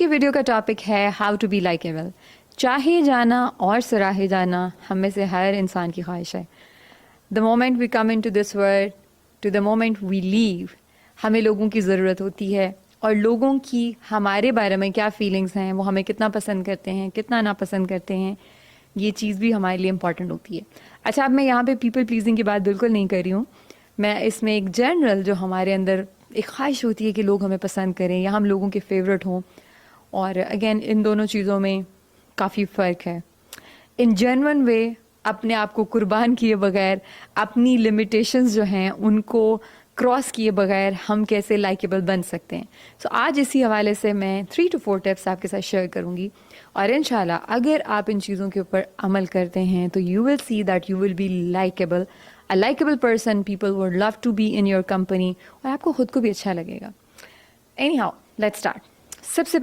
کی ویڈیو کا ٹاپک ہے ہاؤ ٹو بی لائکیبل. چاہے جانا اور سراہے جانا ہم میں سے ہر انسان کی خواہش ہے. The moment we come in to this world to the moment we leave ہمیں لوگوں کی ضرورت ہوتی ہے، اور لوگوں کی ہمارے بارے میں کیا فیلنگس ہیں، وہ ہمیں کتنا پسند کرتے ہیں، کتنا ناپسند کرتے ہیں، یہ چیز بھی ہمارے لیے امپورٹنٹ ہوتی ہے. اچھا، اب میں یہاں پہ پیپل پلیزنگ کی بات بالکل نہیں کر رہی ہوں. میں اس میں ایک جنرل جو ہمارے اندر ایک خواہش ہوتی ہے کہ لوگ ہمیں پسند کریں یا ہم لوگوں کے فیوریٹ ہوں. اور اگین ان دونوں چیزوں میں کافی فرق ہے. ان جینون وے اپنے آپ کو قربان کیے بغیر، اپنی لمیٹیشنز جو ہیں ان کو کراس کیے بغیر ہم کیسے لائکیبل بن سکتے ہیں. سو آج اسی حوالے سے میں 3 to 4 ٹپس آپ کے ساتھ شیئر کروں گی، اور انشاءاللہ اگر آپ ان چیزوں کے اوپر عمل کرتے ہیں تو you will see that you will be likeable. A likable person, people would love to be in your company, اور آپ کو خود کو بھی اچھا لگے گا. Anyhow, let's start. سب سے پہلے